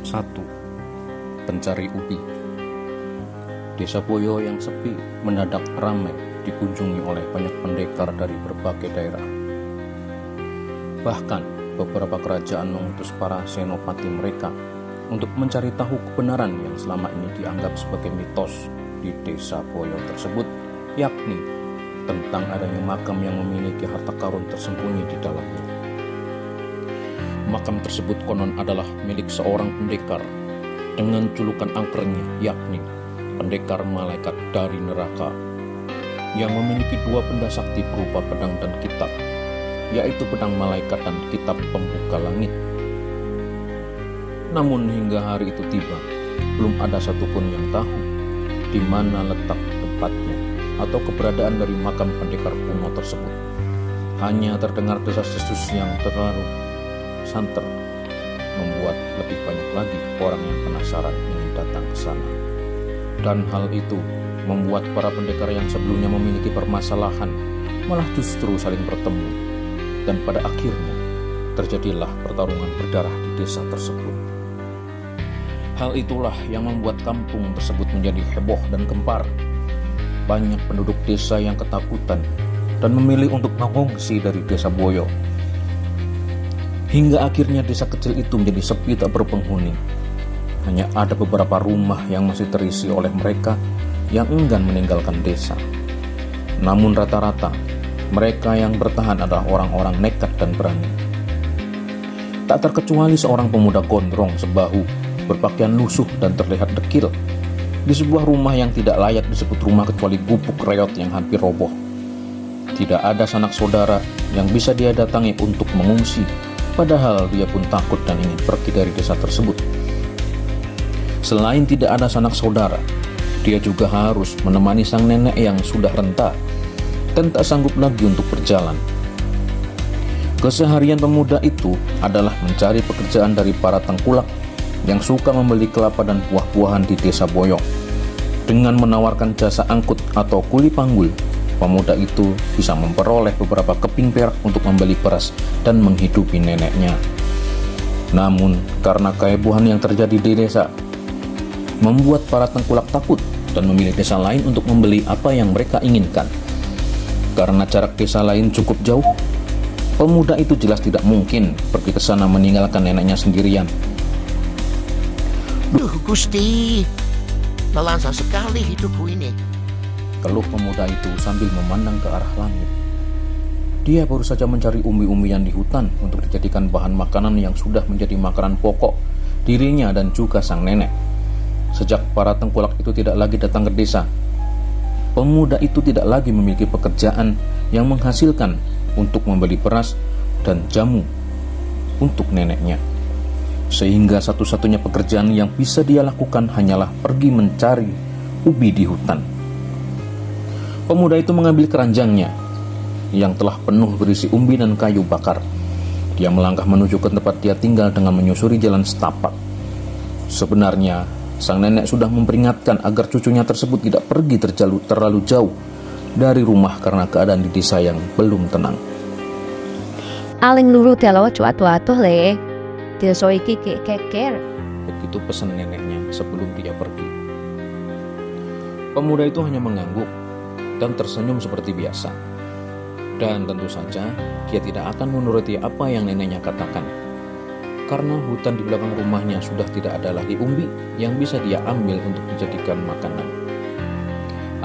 1. Pencari ubi. Desa Boyo yang sepi mendadak ramai dikunjungi oleh banyak pendekar dari berbagai daerah. Bahkan beberapa kerajaan mengutus para senopati mereka untuk mencari tahu kebenaran yang selama ini dianggap sebagai mitos di desa Boyo tersebut, yakni tentang adanya makam yang memiliki harta karun tersembunyi di dalamnya. Makam tersebut konon adalah milik seorang pendekar dengan julukan angkernya, yakni pendekar malaikat dari neraka, yang memiliki dua benda sakti berupa pedang dan kitab, yaitu pedang malaikat dan kitab pembuka langit. Namun hingga hari itu tiba, belum ada satupun yang tahu di mana letak tempatnya atau keberadaan dari makam pendekar kuno tersebut. Hanya terdengar desas-desus yang terlalu santer, membuat lebih banyak lagi orang yang penasaran ingin datang ke sana. Dan hal itu membuat para pendekar yang sebelumnya memiliki permasalahan malah justru saling bertemu, dan pada akhirnya terjadilah pertarungan berdarah di desa tersebut. Hal itulah yang membuat kampung tersebut menjadi heboh dan gempar. Banyak penduduk desa yang ketakutan dan memilih untuk mengungsi dari desa Boyo. Hingga akhirnya desa kecil itu menjadi sepi tak berpenghuni. Hanya ada beberapa rumah yang masih terisi oleh mereka yang enggan meninggalkan desa. Namun rata-rata mereka yang bertahan adalah orang-orang nekat dan berani. Tak terkecuali seorang pemuda gondrong sebahu, berpakaian lusuh dan terlihat dekil, di sebuah rumah yang tidak layak disebut rumah kecuali gubuk reot yang hampir roboh. Tidak ada sanak saudara yang bisa dia datangi untuk mengungsi, padahal dia pun takut dan ingin pergi dari desa tersebut. Selain tidak ada sanak saudara, dia juga harus menemani sang nenek yang sudah renta dan tak sanggup lagi untuk berjalan. Keseharian pemuda itu adalah mencari pekerjaan dari para tengkulak yang suka membeli kelapa dan buah-buahan di desa Boyo. Dengan menawarkan jasa angkut atau kuli panggul, pemuda itu bisa memperoleh beberapa keping perak untuk membeli beras dan menghidupi neneknya. Namun karena kehebohan yang terjadi di desa membuat para tengkulak takut dan memilih desa lain untuk membeli apa yang mereka inginkan. Karena jarak desa lain cukup jauh, pemuda itu jelas tidak mungkin pergi ke sana meninggalkan neneknya sendirian. Duh Gusti, melangsa sekali hidupku ini. Keluh pemuda itu sambil memandang ke arah langit. Dia baru saja mencari umbi-umbian di hutan untuk dijadikan bahan makanan yang sudah menjadi makanan pokok dirinya dan juga sang nenek. Sejak para tengkulak itu tidak lagi datang ke desa, pemuda itu tidak lagi memiliki pekerjaan yang menghasilkan untuk membeli beras dan jamu untuk neneknya. Sehingga satu-satunya pekerjaan yang bisa dia lakukan hanyalah pergi mencari ubi di hutan. Pemuda itu mengambil keranjangnya yang telah penuh berisi umbi dan kayu bakar. Dia melangkah menuju ke tempat dia tinggal dengan menyusuri jalan setapak. Sebenarnya sang nenek sudah memperingatkan agar cucunya tersebut tidak pergi terlalu jauh dari rumah karena keadaan di desa yang belum tenang. Aling luru telo cuat-cuatuh le. Desa iki keker. Begitu pesan neneknya sebelum dia pergi. Pemuda itu hanya mengangguk dan tersenyum seperti biasa. Dan tentu saja dia tidak akan menuruti apa yang neneknya katakan. Karena hutan di belakang rumahnya sudah tidak ada lagi umbi yang bisa dia ambil untuk dijadikan makanan.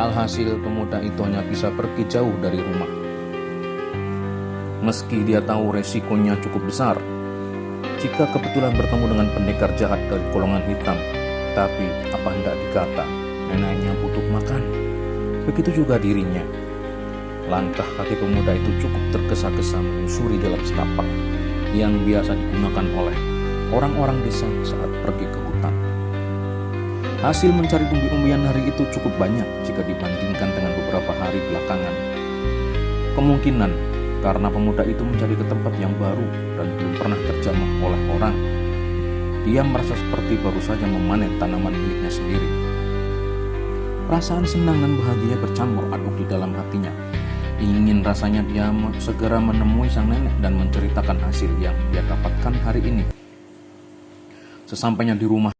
Alhasil pemuda itu hanya bisa pergi jauh dari rumah. Meski dia tahu resikonya cukup besar jika kebetulan bertemu dengan pendekar jahat dari golongan hitam, tapi apa hendak dikata, neneknya butuh makan. Begitu juga dirinya. Langkah kaki pemuda itu cukup tergesa-gesa menyusuri dalam setapak yang biasa digunakan oleh orang-orang desa saat pergi ke hutan. Hasil mencari umbi-umbian hari itu cukup banyak jika dibandingkan dengan beberapa hari belakangan. Kemungkinan karena pemuda itu mencari ke tempat yang baru dan belum pernah terjamah oleh orang, dia merasa seperti baru saja memanen tanaman miliknya sendiri. Perasaan senang dan bahagia bercampur aduk di dalam hatinya. Ingin rasanya dia segera menemui sang nenek dan menceritakan hasil yang dia dapatkan hari ini. Sesampainya di rumah,